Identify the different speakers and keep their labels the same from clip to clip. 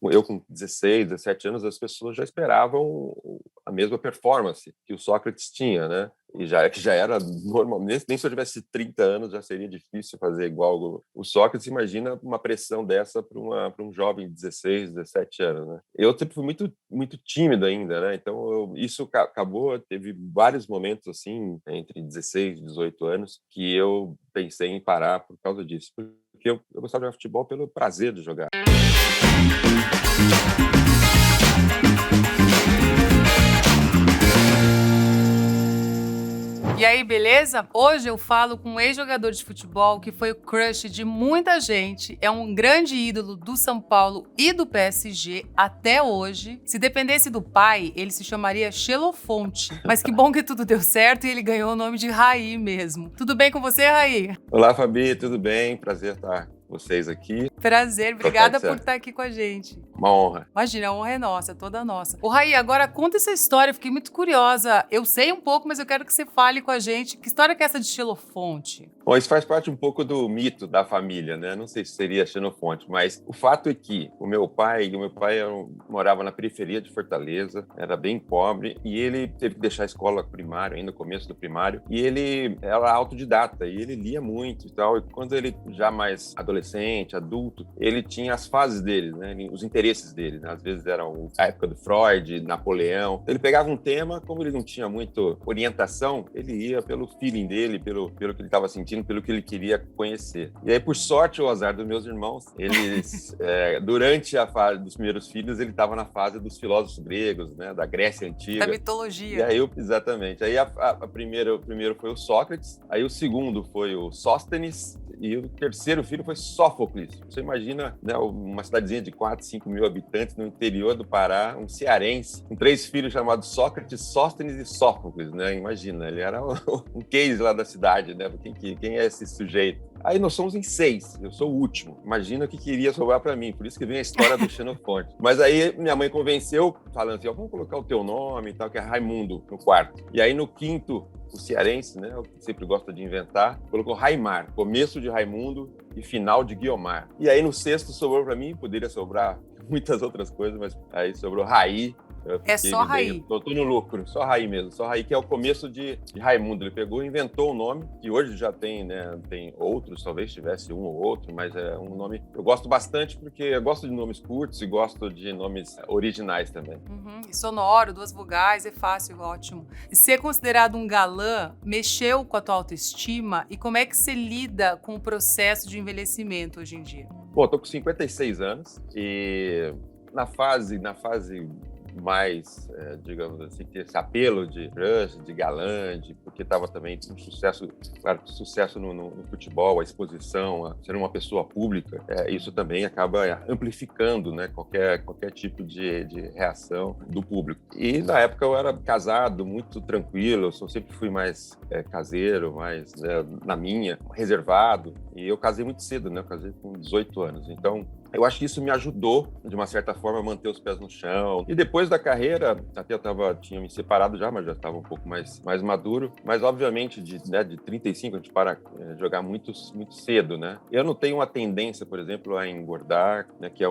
Speaker 1: Eu com 16, 17 anos, as pessoas já esperavam a mesma performance que o Sócrates tinha, né? E já era normal, nem se eu tivesse 30 anos já seria difícil fazer igual o Sócrates. Imagina uma pressão dessa para um jovem de 16, 17 anos, né? Eu sempre fui muito tímido ainda, né? Então isso acabou, teve vários momentos assim, entre 16 e 18 anos, que eu pensei em parar por causa disso. Porque eu gostava de jogar futebol pelo prazer de jogar.
Speaker 2: E aí, beleza? Hoje eu falo com um ex-jogador de futebol que foi o crush de muita gente, é um grande ídolo do São Paulo e do PSG até hoje. Se dependesse do pai, ele se chamaria Xelofonte. Mas que bom que tudo deu certo e ele ganhou o nome de Raí mesmo. Tudo bem com você, Raí?
Speaker 1: Olá, Fabi, tudo bem? Prazer estar com vocês aqui.
Speaker 2: Prazer, obrigada por estar aqui com a gente.
Speaker 1: Uma honra.
Speaker 2: Imagina, a honra é nossa, toda nossa. Ô, Raí, agora conta essa história, eu fiquei muito curiosa. Eu sei um pouco, mas eu quero que você fale com a gente. Que história que é essa de Xelofonte?
Speaker 1: Bom, isso faz parte um pouco do mito da família, né? Não sei se seria Xenofonte, mas o fato é que o meu pai morava na periferia de Fortaleza, era bem pobre, e ele teve que deixar a escola primária, ainda no começo do primário, e ele era autodidata, e ele lia muito e tal, e quando ele já mais adolescente, adulto, ele tinha as fases dele, né? Os interesses dele, né? Às vezes era a época do Freud, Napoleão. Ele pegava um tema, como ele não tinha muito orientação, ele ia pelo feeling dele, pelo que ele estava sentindo, pelo que ele queria conhecer. E aí, por sorte ou azar dos meus irmãos, eles, durante a fase dos primeiros filhos, ele estava na fase dos filósofos gregos, né? Da Grécia Antiga.
Speaker 2: Da mitologia.
Speaker 1: E aí, exatamente. Aí o primeiro foi o Sócrates, aí o segundo foi o Sóstenes, e o terceiro filho foi Sófocles. Você imagina, né, uma cidadezinha de 4, 5 mil habitantes no interior do Pará, um cearense, com 3 filhos chamados Sócrates, Sóstenes e Sófocles, né? Imagina, ele era um case lá da cidade, né? Quem é esse sujeito? Aí nós somos em 6, eu sou o último. Imagina o que queria sobrar para mim, por isso que vem a história do Xenofonte. Mas aí minha mãe convenceu, falando assim, vamos colocar o teu nome e tal, que é Raimundo, no quarto. E aí no quinto, o cearense, né, que sempre gosta de inventar, colocou Raimar, começo de Raimundo e final de Guiomar. E aí no sexto sobrou para mim, poderia sobrar muitas outras coisas, mas aí sobrou Raí.
Speaker 2: É só Raí.
Speaker 1: Tô no lucro, só Raí mesmo. Só Raí, que é o começo de Raimundo. Ele pegou e inventou um nome, que hoje já tem, né? Tem outros, talvez tivesse um ou outro, mas é um nome que eu gosto bastante, porque eu gosto de nomes curtos e gosto de nomes originais também.
Speaker 2: Uhum. E sonoro, 2 vogais, é fácil, ótimo. E ser considerado um galã mexeu com a tua autoestima? E como é que você lida com o processo de envelhecimento hoje em dia?
Speaker 1: Bom, eu tô com 56 anos e na fase mais, digamos assim, ter esse apelo de crush, de galã, porque estava também um sucesso, claro, sucesso no futebol, a exposição, a ser uma pessoa pública, isso também acaba amplificando, né, qualquer tipo de reação do público. E na época eu era casado, muito tranquilo, eu sempre fui mais caseiro, mais, né, na minha, reservado, e eu casei muito cedo, né, eu casei com 18 anos, então eu acho que isso me ajudou, de uma certa forma, a manter os pés no chão. E depois da carreira, até tinha me separado já, mas já estava um pouco mais maduro. Mas, obviamente, de 35, a gente para de jogar muito cedo, né? Eu não tenho uma tendência, por exemplo, a engordar, né? Que é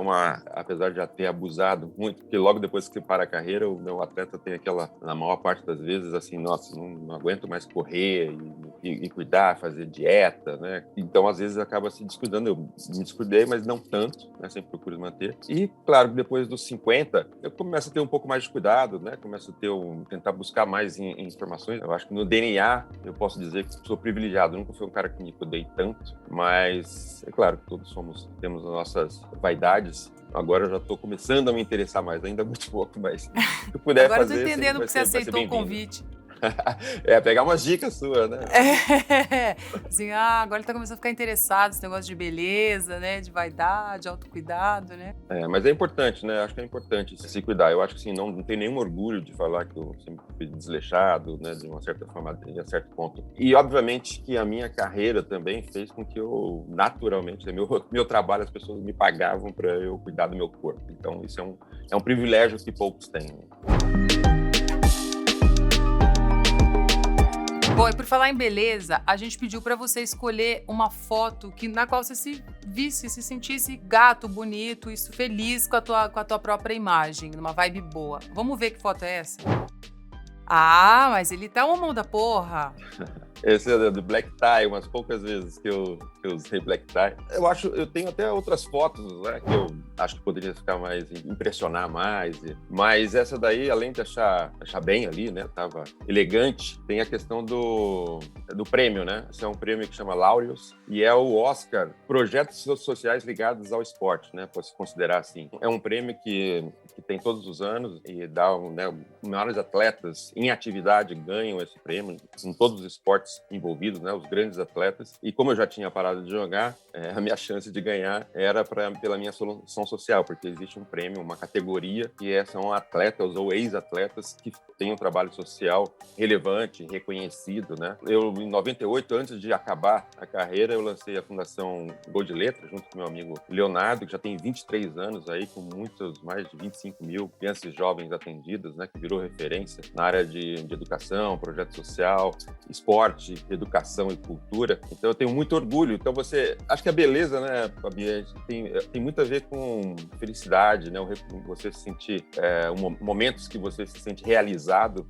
Speaker 1: apesar de já ter abusado muito, porque logo depois que você para a carreira, o meu atleta tem aquela, na maior parte das vezes, assim, nossa, não aguento mais correr e cuidar, fazer dieta, né? Então, às vezes, acaba se descuidando. Eu me descuidei, mas não tanto. Né, sempre procuro manter. E, claro, depois dos 50, eu começo a ter um pouco mais de cuidado, né? Começo a tentar buscar mais em informações. Eu acho que no DNA, eu posso dizer que sou privilegiado. Eu nunca fui um cara que me cuidei tanto, mas é claro que todos temos as nossas vaidades. Agora eu já estou começando a me interessar mais, ainda muito pouco, mas se eu puder
Speaker 2: agora
Speaker 1: fazer...
Speaker 2: Agora eu tô entendendo porque você aceitou o convite.
Speaker 1: Pegar umas dicas suas, né?
Speaker 2: Assim, agora ele tá começando a ficar interessado nesse negócio de beleza, né? De vaidade, autocuidado, né?
Speaker 1: Mas é importante, né? Acho que é importante se cuidar. Eu acho que, assim, não tenho nenhum orgulho de falar que eu sempre fui desleixado, né? De uma certa forma, a certo ponto. E, obviamente, que a minha carreira também fez com que eu, naturalmente, meu trabalho, as pessoas me pagavam para eu cuidar do meu corpo. Então, isso é um privilégio que poucos têm.
Speaker 2: Bom, e por falar em beleza, a gente pediu pra você escolher uma foto na qual você se visse, se sentisse gato, bonito, isso feliz com a tua própria imagem, numa vibe boa. Vamos ver que foto é essa? Ah, mas ele tá uma mão da porra.
Speaker 1: Esse é do black tie, umas poucas vezes que eu usei black tie. Eu tenho até outras fotos, né, que eu acho que poderia ficar impressionar mais. Mas essa daí, além de achar bem ali, né, tava elegante, tem a questão do prêmio, né? Esse é um prêmio que chama Laureus e é o Oscar Projetos Sociais Ligados ao Esporte, né? Pode se considerar assim. É um prêmio que tem todos os anos e dá, né, os maiores atletas em atividade ganham esse prêmio, em todos os esportes envolvidos, né, os grandes atletas. E como eu já tinha parado de jogar, a minha chance de ganhar era pela minha solução social, porque existe um prêmio, uma categoria que são atletas ou ex-atletas que têm um trabalho social relevante, reconhecido, né? Eu, em 98, antes de acabar a carreira, eu lancei a Fundação Gol de Letra, junto com meu amigo Leonardo, que já tem 23 anos aí, com mais de 25 mil crianças jovens atendidas, né, que virou referência na área de educação, projeto social, esporte, educação e cultura. Então eu tenho muito orgulho. Então acho que a beleza, né, Fabi, tem muito a ver com felicidade, né, você se sentir momentos que você se sente realizado.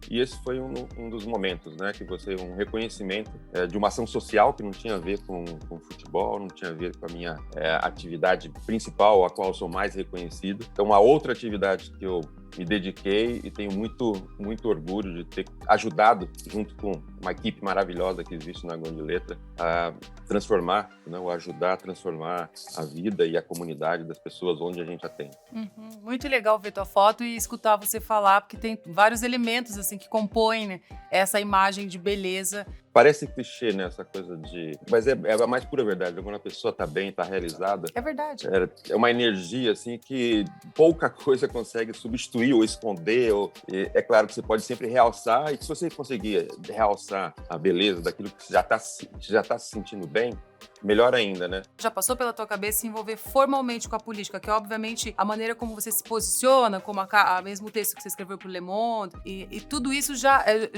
Speaker 1: E esse foi um dos momentos, né, que um reconhecimento de uma ação social que não tinha a ver com futebol, não tinha a ver com a minha atividade principal, a qual eu sou mais reconhecido. Então, uma outra atividade que eu me dediquei e tenho muito, muito orgulho de ter ajudado, junto com uma equipe maravilhosa que existe na Gol de Letra, a transformar, né, ou ajudar a transformar a vida e a comunidade das pessoas onde a gente atende.
Speaker 2: Muito legal ver tua foto e escutar você falar, porque tem vários elementos assim que compõem, né, essa imagem de beleza.
Speaker 1: Parece clichê, né, essa coisa de... Mas é a mais pura verdade. Quando a pessoa está bem, está realizada...
Speaker 2: É verdade.
Speaker 1: É uma energia, assim, que pouca coisa consegue substituir ou esconder. É claro que você pode sempre realçar, e se você conseguir realçar a beleza daquilo que você já está se sentindo bem, melhor ainda, né?
Speaker 2: Já passou pela tua cabeça se envolver formalmente com a política, que obviamente a maneira como você se posiciona, como mesmo texto que você escreveu pro Le Monde, e tudo isso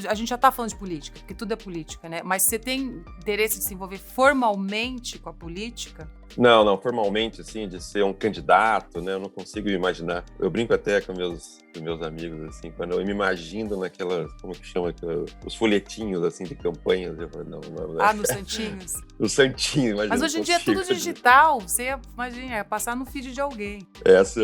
Speaker 2: a gente já tá falando de política, porque tudo é política, né? Mas você tem interesse de se envolver formalmente com a política?
Speaker 1: Não, formalmente, assim, de ser um candidato, né? Eu não consigo imaginar. Eu brinco até com meus amigos, assim, quando eu me imagino naquelas, como que chama, os folhetinhos, assim, de campanhas, eu falo, não.
Speaker 2: Nos santinhos.
Speaker 1: Os santinhos, imagina.
Speaker 2: Mas hoje em dia é tudo digital, você imagina, passar no feed de alguém.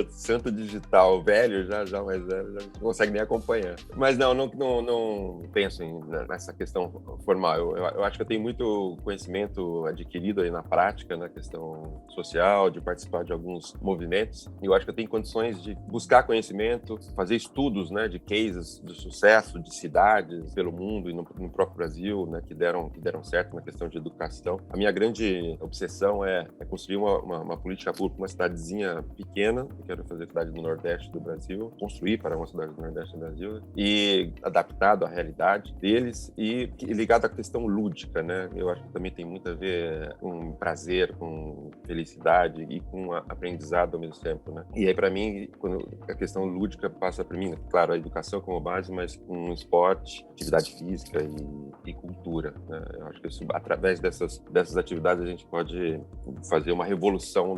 Speaker 1: Santo digital, velho, já mais velho, já não consegue nem acompanhar. Mas não penso nessa questão formal. Eu acho que eu tenho muito conhecimento adquirido aí na prática, na questão social, de participar de alguns movimentos. E eu acho que eu tenho condições de buscar conhecimento, fazer estudos, né, de cases de sucesso de cidades pelo mundo e no próprio Brasil, né, que deram certo na questão de educação. A minha grande obsessão é construir uma política pública, uma cidadezinha pequena, eu quero fazer cidade do Nordeste do Brasil, construir para uma cidade do Nordeste do Brasil, e adaptado à realidade deles e ligado à questão lúdica, né? Eu acho que também tem muito a ver com prazer, com felicidade e com aprendizado ao mesmo tempo, né? E aí, para mim, quando a questão lúdica passa para mim, claro, a educação como base, mas com esporte, atividade física e cultura, né? Eu acho que através dessas atividades a gente pode fazer uma revolução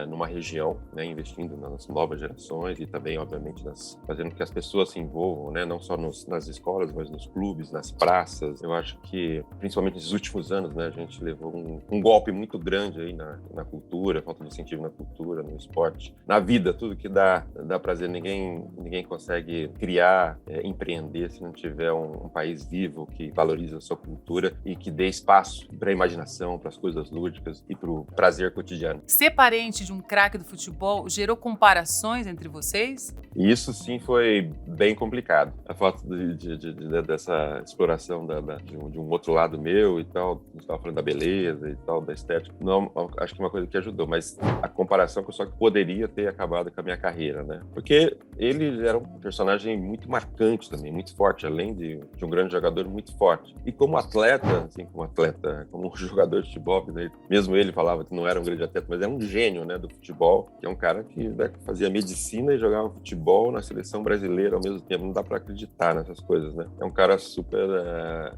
Speaker 1: numa região, né? Investindo nas novas gerações e também, obviamente, fazendo que as pessoas se envolvam, né? Não só nas escolas, mas nos clubes, nas praças. Eu acho que, principalmente nesses últimos anos, né, a gente levou um golpe muito grande aí na cultura, falta de incentivo na cultura, no esporte, na vida, tudo que dá prazer. Ninguém consegue criar, empreender se não tiver um país vivo que valoriza a sua cultura e que dê espaço para a imaginação, para as coisas lúdicas e para o prazer cotidiano.
Speaker 2: Ser parente de um craque do futebol gerou comparações entre vocês?
Speaker 1: E isso sim foi bem complicado. A falta dessa exploração de um outro lado meu e tal, a gente estava falando da beleza e tal, da estética. Não, acho que é uma coisa que ajudou, mas a comparação que eu só poderia ter acabado com a minha carreira, né? Porque Ele era um personagem muito marcante também, muito forte, além de um grande jogador muito forte. E como atleta, assim, como um jogador de futebol, né, mesmo ele falava que não era um grande atleta, mas é um gênio, né, do futebol, que é um cara que, né, fazia medicina e jogava futebol na seleção brasileira ao mesmo tempo. Não dá para acreditar nessas coisas, né? É um cara super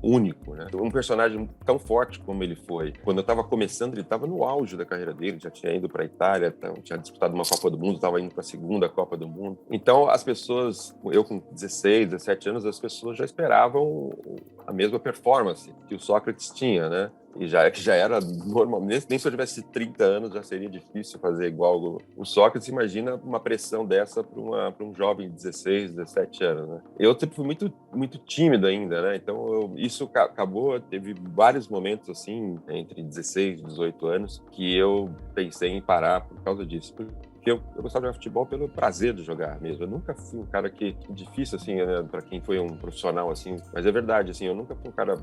Speaker 1: único, né? Um personagem tão forte como ele foi. Quando eu estava começando, ele estava no auge da carreira dele, já tinha ido para a Itália, tinha disputado uma Copa do Mundo, estava indo para a segunda Copa do Mundo. Então, as pessoas, eu com 16, 17 anos, as pessoas já esperavam a mesma performance que o Sócrates tinha, né? E já era normal, nem se eu tivesse 30 anos já seria difícil fazer igual o Sócrates. Imagina uma pressão dessa para um jovem de 16, 17 anos, né? Eu sempre fui muito, muito tímido ainda, né? Então isso acabou, teve vários momentos assim, entre 16 e 18 anos, que eu pensei em parar por causa disso. Eu gostava de jogar futebol pelo prazer de jogar mesmo. Eu nunca fui um cara que... Difícil, assim, né, para quem foi um profissional, assim. Mas é verdade, assim, eu nunca fui um cara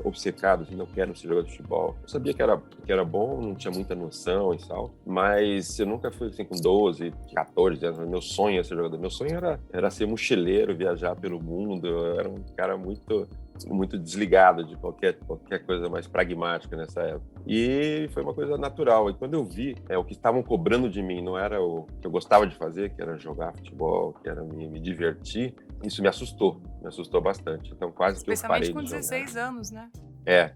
Speaker 1: obcecado, assim, não quero ser jogador de futebol. Eu sabia que era bom, não tinha muita noção e tal. Mas eu nunca fui, assim, com 12, 14 anos. Meu sonho era ser jogador. Meu sonho era ser mochileiro, viajar pelo mundo. Eu era um cara muito desligado de qualquer coisa mais pragmática nessa época. E foi uma coisa natural. E quando eu vi o que estavam cobrando de mim, não era o que eu gostava de fazer, que era jogar futebol, que era me divertir, isso me assustou bastante. Então quase que eu parei de jogar.
Speaker 2: Especialmente com 16 anos, né?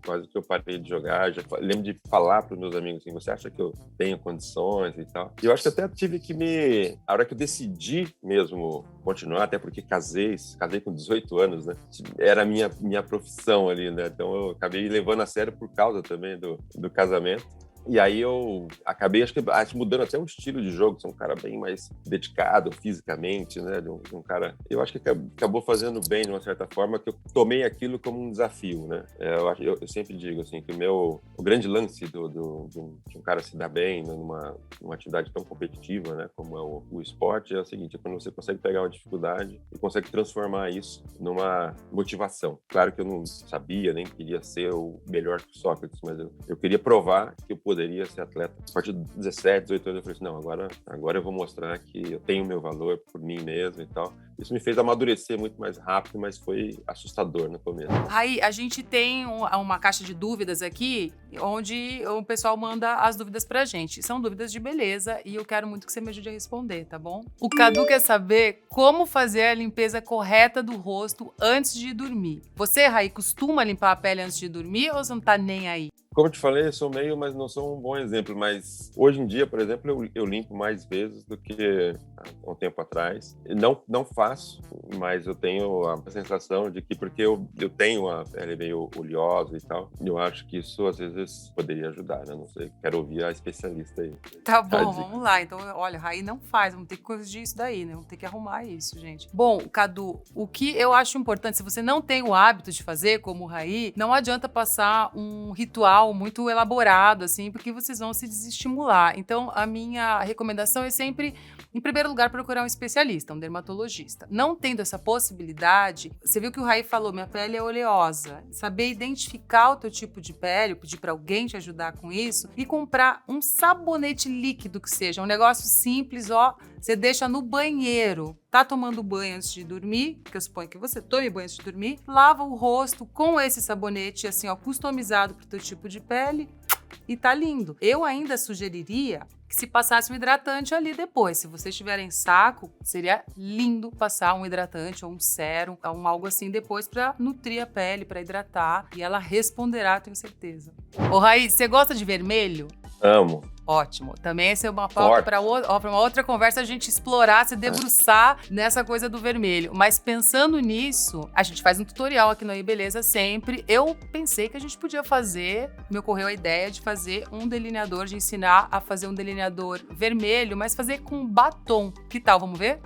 Speaker 1: Quase que eu parei de jogar. Lembro de falar para os meus amigos assim, você acha que eu tenho condições e tal? E eu acho que até tive que a hora que eu decidi mesmo continuar, até porque casei com 18 anos, né? Era a minha profissão ali, né? Então eu acabei levando a sério por causa também do casamento. E aí eu acabei, acho que mudando até o estilo de jogo, sou um cara bem mais dedicado fisicamente, né? De um cara... Eu acho que acabou fazendo bem, de uma certa forma, que eu tomei aquilo como um desafio, né? Eu sempre digo, assim, que o grande lance de um cara se dar bem numa atividade tão competitiva, né? Como é o esporte, é o seguinte, é quando você consegue pegar uma dificuldade e consegue transformar isso numa motivação. Claro que eu não sabia, nem queria ser o melhor que o Sócrates, mas eu queria provar que eu poderia ser atleta. A partir de 17, 18 anos eu falei assim, não, agora eu vou mostrar que eu tenho meu valor por mim mesmo e tal. Isso me fez amadurecer muito mais rápido, mas foi assustador no começo.
Speaker 2: Aí, a gente tem uma caixa de dúvidas aqui, onde o pessoal manda as dúvidas pra gente. São dúvidas de beleza e eu quero muito que você me ajude a responder, tá bom? O Cadu quer saber como fazer a limpeza correta do rosto antes de dormir. Você, Raí, costuma limpar a pele antes de dormir ou você não tá nem aí?
Speaker 1: Como eu te falei, eu sou mas não sou um bom exemplo. Mas hoje em dia, por exemplo, eu limpo mais vezes do que há um tempo atrás. Não faço, mas eu tenho a sensação de que, porque eu tenho a pele meio oleosa e tal, eu acho que isso às vezes poderia ajudar, né? Não sei, quero ouvir a especialista aí.
Speaker 2: Tá bom, vamos lá. Então, olha, Raí não faz, vamos ter que corrigir isso daí, né? Vamos ter que arrumar isso, gente. Bom, Cadu, o que eu acho importante, se você não tem o hábito de fazer, como o Raí, não adianta passar um ritual muito elaborado, assim, porque vocês vão se desestimular. Então, a minha recomendação é sempre, em primeiro lugar, procurar um especialista, um dermatologista. Não tendo essa possibilidade, você viu que o Raí falou, minha pele é oleosa. Saber identificar o teu tipo de pele, pedir para alguém te ajudar com isso e comprar um sabonete líquido que seja, um negócio simples, ó, você deixa no banheiro. Tá tomando banho antes de dormir, que eu suponho que você tome banho antes de dormir, lava o rosto com esse sabonete, assim, ó, customizado pro teu tipo de pele e tá lindo. Eu ainda sugeriria que se passasse um hidratante ali depois. Se vocês tiverem saco, seria lindo passar um hidratante ou um sérum, algo assim depois pra nutrir a pele, pra hidratar, e ela responderá, tenho certeza. Ô, Raí, você gosta de vermelho?
Speaker 1: Amo.
Speaker 2: Ótimo. Também essa é uma pauta para uma outra conversa, a gente explorar, se debruçar nessa coisa do vermelho. Mas pensando nisso, a gente faz um tutorial aqui no Aí Beleza sempre. Eu pensei que a gente podia fazer, me ocorreu a ideia de fazer um delineador, de ensinar a fazer um delineador vermelho, mas fazer com batom. Que tal? Vamos ver?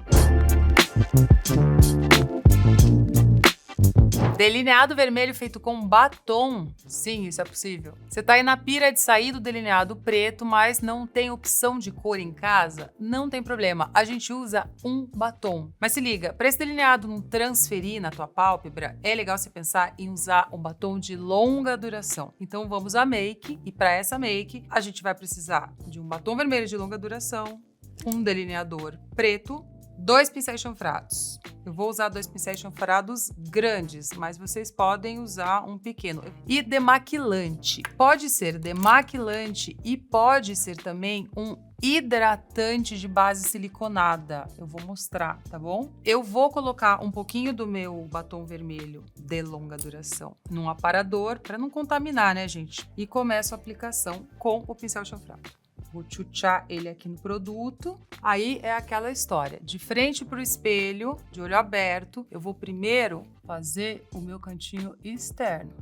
Speaker 2: Delineado vermelho feito com batom. Sim, isso é possível. Você tá aí na pira de sair do delineado preto, mas não tem opção de cor em casa? Não tem problema, a gente usa um batom. Mas se liga, para esse delineado não transferir na tua pálpebra, é legal você pensar em usar um batom de longa duração. Então vamos à make, e para essa make a gente vai precisar de um batom vermelho de longa duração, um delineador preto, 2 pincéis chanfrados. Eu vou usar 2 pincéis chanfrados grandes, mas vocês podem usar um pequeno. E demaquilante. Pode ser demaquilante e pode ser também um hidratante de base siliconada. Eu vou mostrar, tá bom? Eu vou colocar um pouquinho do meu batom vermelho de longa duração num aparador, para não contaminar, né, gente? E começo a aplicação com o pincel chanfrado. Vou chuchar ele aqui no produto. Aí é aquela história. De frente para o espelho, de olho aberto, eu vou primeiro fazer o meu cantinho externo.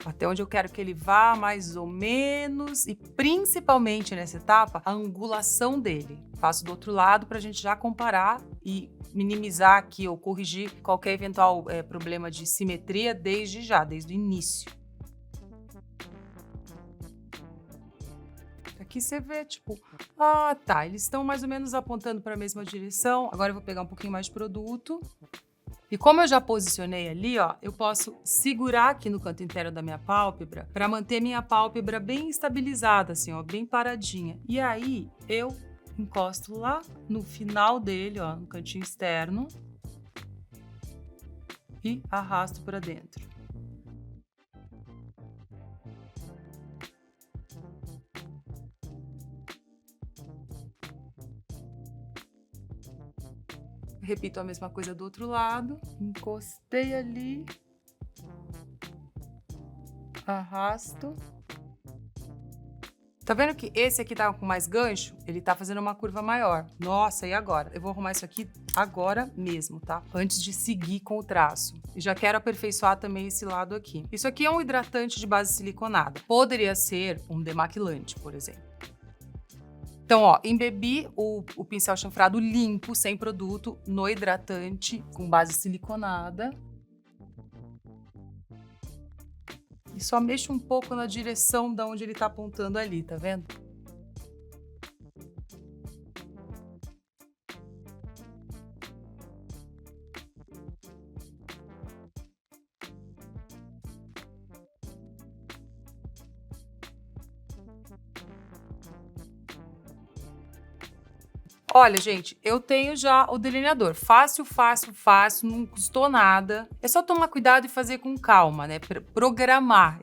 Speaker 2: Até onde eu quero que ele vá, mais ou menos. E principalmente nessa etapa, a angulação dele. Faço do outro lado para a gente já comparar e minimizar aqui ou corrigir qualquer eventual problema de simetria desde o início. Aqui você vê, tipo, tá, eles estão mais ou menos apontando para a mesma direção. Agora eu vou pegar um pouquinho mais de produto. E como eu já posicionei ali, ó, eu posso segurar aqui no canto interno da minha pálpebra para manter minha pálpebra bem estabilizada, assim, ó, bem paradinha. E aí eu encosto lá no final dele, ó, no cantinho externo e arrasto para dentro. Repito a mesma coisa do outro lado. Encostei ali. Arrasto. Tá vendo que esse aqui tá com mais gancho? Ele tá fazendo uma curva maior. Nossa, e agora? Eu vou arrumar isso aqui agora mesmo, tá? Antes de seguir com o traço. E já quero aperfeiçoar também esse lado aqui. Isso aqui é um hidratante de base siliconada. Poderia ser um demaquilante, por exemplo. Então, ó, embebi o pincel chanfrado limpo, sem produto, no hidratante com base siliconada. E só mexo um pouco na direção de onde ele tá apontando ali, tá vendo? Olha, gente, eu tenho já o delineador. Fácil, fácil, fácil, não custou nada. É só tomar cuidado e fazer com calma, né? Programar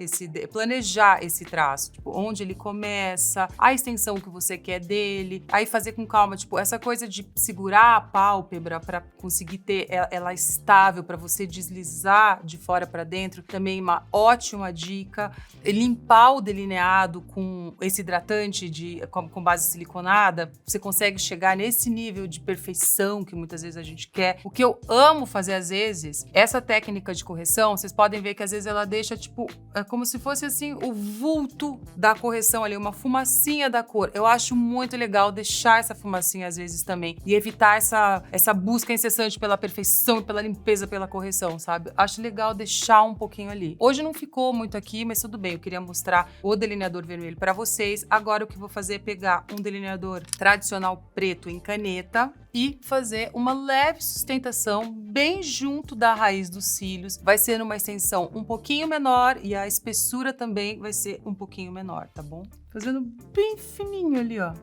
Speaker 2: planejar esse traço. Tipo, onde ele começa, a extensão que você quer dele. Aí fazer com calma, tipo, essa coisa de segurar a pálpebra para conseguir ter ela estável, para você deslizar de fora para dentro. Também uma ótima dica. Limpar o delineado com esse hidratante com base siliconada. Você consegue chegar nesse nível de perfeição que muitas vezes a gente quer. O que eu amo fazer às vezes, essa técnica de correção, vocês podem ver que às vezes ela deixa tipo, como se fosse assim o vulto da correção ali, uma fumacinha da cor. Eu acho muito legal deixar essa fumacinha às vezes também e evitar essa busca incessante pela perfeição, pela limpeza, pela correção, sabe? Acho legal deixar um pouquinho ali. Hoje não ficou muito aqui, mas tudo bem, eu queria mostrar o delineador vermelho para vocês. Agora o que eu vou fazer é pegar um delineador tradicional preto em caneta e fazer uma leve sustentação bem junto da raiz dos cílios. Vai ser numa extensão um pouquinho menor e a espessura também vai ser um pouquinho menor, tá bom? Fazendo bem fininho ali, ó.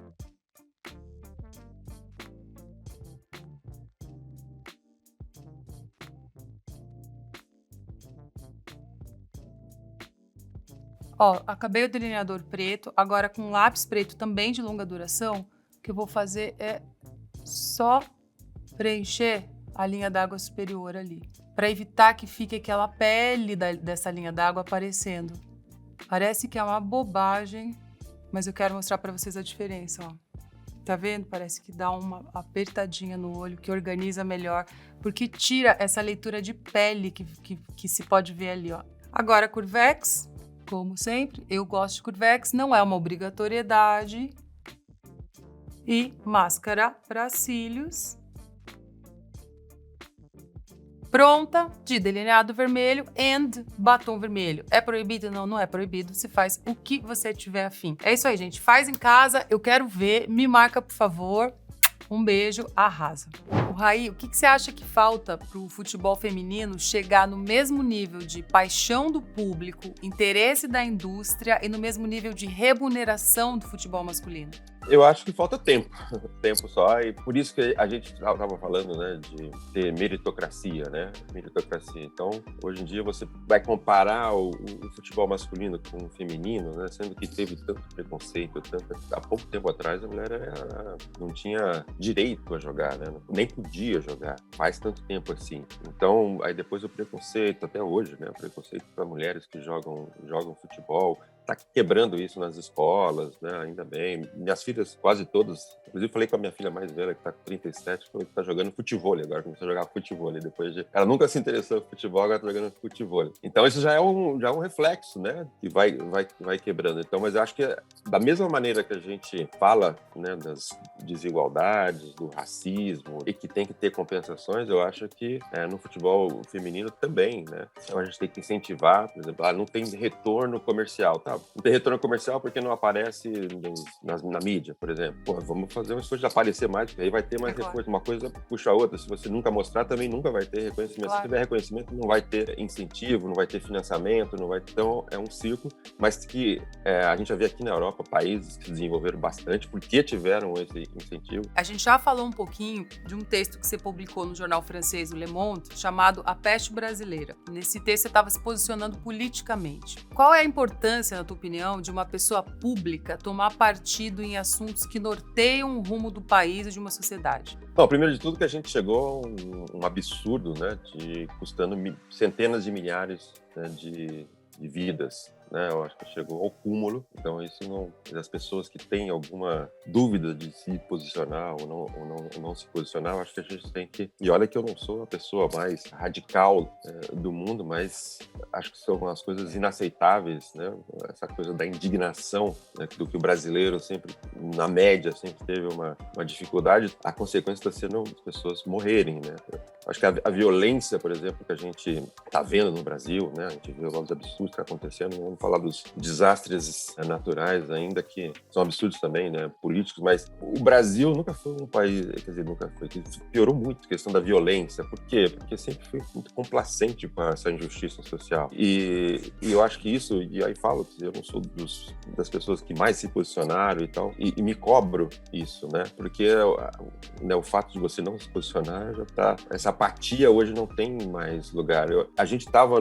Speaker 2: Ó, acabei o delineador preto, agora com lápis preto também de longa duração, o que eu vou fazer é só preencher a linha d'água superior ali, para evitar que fique aquela pele dessa linha d'água aparecendo. Parece que é uma bobagem, mas eu quero mostrar para vocês a diferença, ó. Tá vendo? Parece que dá uma apertadinha no olho, que organiza melhor, porque tira essa leitura de pele que se pode ver ali, ó. Agora, Curvex, como sempre, eu gosto de Curvex, não é uma obrigatoriedade. E máscara para cílios. Pronta, de delineado vermelho e batom vermelho. É proibido? Não, não é proibido. Você faz o que você tiver afim. É isso aí, gente. Faz em casa, eu quero ver. Me marca, por favor. Um beijo, arrasa. O Raí, o que você acha que falta para o futebol feminino chegar no mesmo nível de paixão do público, interesse da indústria e no mesmo nível de remuneração do futebol masculino?
Speaker 1: Eu acho que falta tempo, tempo só, e por isso que a gente estava falando, né, de ter meritocracia, né, meritocracia. Então, hoje em dia você vai comparar o futebol masculino com o feminino, né, sendo que teve tanto preconceito, há pouco tempo atrás a mulher não tinha direito a jogar, né, nem podia jogar, faz tanto tempo assim. Então, aí depois o preconceito, até hoje, né, o preconceito para mulheres que jogam futebol, tá quebrando isso nas escolas, né? Ainda bem. Minhas filhas, quase todas, inclusive falei com a minha filha mais velha, que tá com 37, que tá jogando futevôlei agora, começou a jogar futevôlei. Ela nunca se interessou por futebol, agora tá jogando futevôlei. Então isso já é um reflexo, né? Que vai quebrando. Então, mas eu acho que da mesma maneira que a gente fala, né, das desigualdades, do racismo, e que tem que ter compensações, eu acho que no futebol feminino também, né? Então a gente tem que incentivar, por exemplo, não tem retorno comercial, tá? Não tem retorno comercial porque não aparece na mídia, por exemplo. Pô, vamos fazer um esforço de aparecer mais, porque aí vai ter mais reforço. Uma coisa puxa a outra. Se você nunca mostrar, também nunca vai ter reconhecimento. Claro. Se tiver reconhecimento, não vai ter incentivo, não vai ter financiamento, não vai ter... Então, é um ciclo, mas que a gente já vê aqui na Europa países que se desenvolveram bastante porque tiveram esse incentivo.
Speaker 2: A gente já falou um pouquinho de um texto que você publicou no jornal francês, o Le Monde, chamado A Peste Brasileira. Nesse texto, você estava se posicionando politicamente. Qual é a importância, na tua opinião, de uma pessoa pública tomar partido em assuntos que norteiam o rumo do país e de uma sociedade?
Speaker 1: Bom, primeiro de tudo que a gente chegou a um absurdo, né, custando centenas de milhares, né, de vidas, né? Eu acho que chegou ao cúmulo. Então isso não, as pessoas que têm alguma dúvida de se posicionar ou não se posicionar, eu acho que a gente tem que, e olha que eu não sou a pessoa mais radical do mundo, mas acho que são as coisas inaceitáveis, né? Essa coisa da indignação, né, do que o brasileiro sempre, na média, sempre teve uma dificuldade. A consequência está sendo as pessoas morrerem, né? Acho que a violência, por exemplo, que a gente está vendo no Brasil, né? A gente vê os absurdos que estão acontecendo. Não vamos falar dos desastres naturais, ainda que são absurdos também, né? Políticos, mas o Brasil nunca foi um país, quer dizer, nunca foi, piorou muito a questão da violência. Por quê? Porque sempre foi muito complacente com essa injustiça social. E eu acho que isso, e aí falo que eu não sou das pessoas que mais se posicionaram e tal, e me cobro isso, né? Porque o fato de você não se posicionar já tá... Essa apatia hoje não tem mais lugar. A gente estava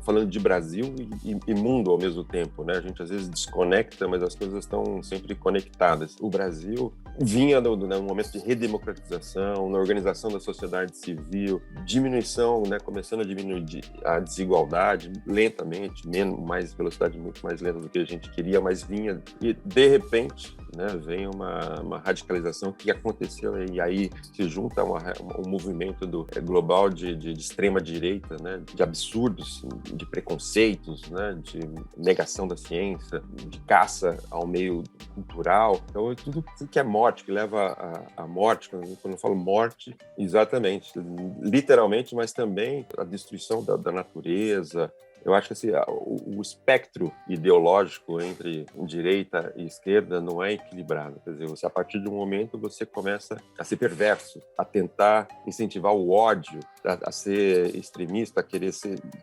Speaker 1: falando de Brasil e mundo ao mesmo tempo, né? A gente às vezes desconecta, mas as coisas estão sempre conectadas. O Brasil vinha num momento de redemocratização, na organização da sociedade civil, diminuição, né? Começando a diminuir a desigualdade lentamente, mais velocidade muito mais lenta do que a gente queria, mas vinha e de repente, né, vem uma radicalização que aconteceu e aí se junta um movimento global de extrema direita, né, de absurdos, de preconceitos, né, de negação da ciência, de caça ao meio cultural. Então, tudo que é morte, que leva à morte, quando eu falo morte, exatamente, literalmente, mas também a destruição da natureza. Eu acho que assim, o espectro ideológico entre direita e esquerda não é equilibrado. Quer dizer, a partir de um momento você começa a ser perverso, a tentar incentivar o ódio, a ser extremista, a querer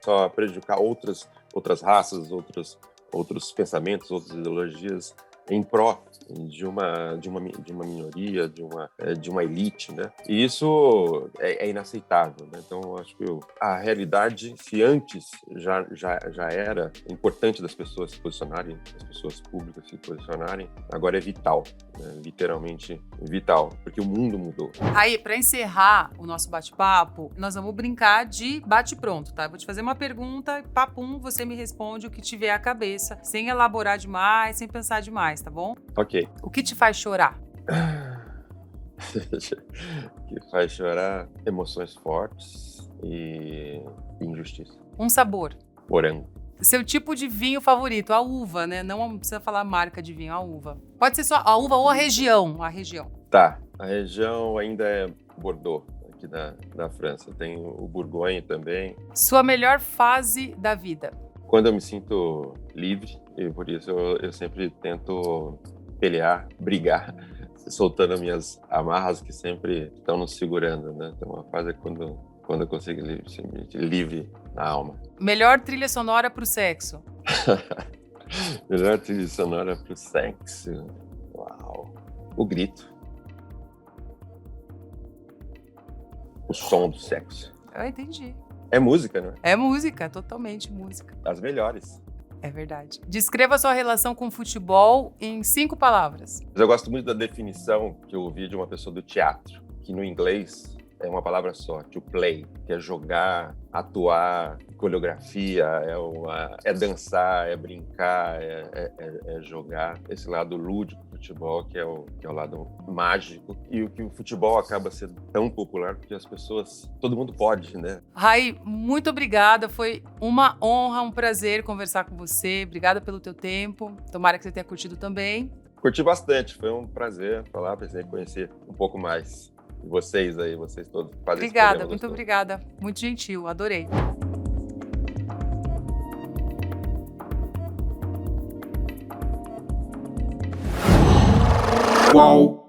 Speaker 1: só prejudicar outras raças, outros pensamentos, outras ideologias em pró de uma minoria, de uma elite, né? E isso é inaceitável, né? Então, eu acho que a realidade, se antes já era importante das pessoas se posicionarem, das pessoas públicas se posicionarem, agora é vital, né? Literalmente vital, porque o mundo mudou.
Speaker 2: Aí, para encerrar o nosso bate-papo, nós vamos brincar de bate-pronto, tá? Eu vou te fazer uma pergunta, papum, você me responde o que tiver à cabeça, sem elaborar demais, sem pensar demais, tá bom?
Speaker 1: Ok.
Speaker 2: O que te faz chorar?
Speaker 1: Que faz chorar emoções fortes e injustiça.
Speaker 2: Um sabor.
Speaker 1: Morango.
Speaker 2: Seu tipo de vinho favorito, a uva, né? Não precisa falar marca de vinho, a uva. Pode ser só a uva ou a região.
Speaker 1: Tá, a região ainda é Bordeaux, aqui da França. Tem o Bourgogne também.
Speaker 2: Sua melhor fase da vida?
Speaker 1: Quando eu me sinto livre, e por isso eu sempre tento pelear, brigar, soltando as minhas amarras que sempre estão nos segurando, né? Então, a fase é quando eu consigo ser livre na alma.
Speaker 2: Melhor trilha sonora pro sexo?
Speaker 1: Melhor trilha sonora pro sexo? Uau! O grito. O som do sexo.
Speaker 2: Eu entendi.
Speaker 1: É música, né?
Speaker 2: É música, totalmente música.
Speaker 1: As melhores.
Speaker 2: É verdade. Descreva sua relação com o futebol em 5 palavras.
Speaker 1: Mas eu gosto muito da definição que eu ouvi de uma pessoa do teatro, que no inglês é uma palavra só, to play, que é jogar, atuar, coreografia, é dançar, é brincar, é jogar. Esse lado lúdico do futebol, que é o lado mágico. E o que o futebol acaba sendo tão popular, porque as pessoas, todo mundo pode, né?
Speaker 2: Rai, muito obrigada. Foi uma honra, um prazer conversar com você. Obrigada pelo teu tempo. Tomara que você tenha curtido também.
Speaker 1: Curti bastante, foi um prazer falar, pensei em conhecer um pouco mais. Vocês aí, vocês todos fazem esse programa
Speaker 2: Muito
Speaker 1: gostoso.
Speaker 2: obrigada. Muito gentil, adorei.
Speaker 3: Qual?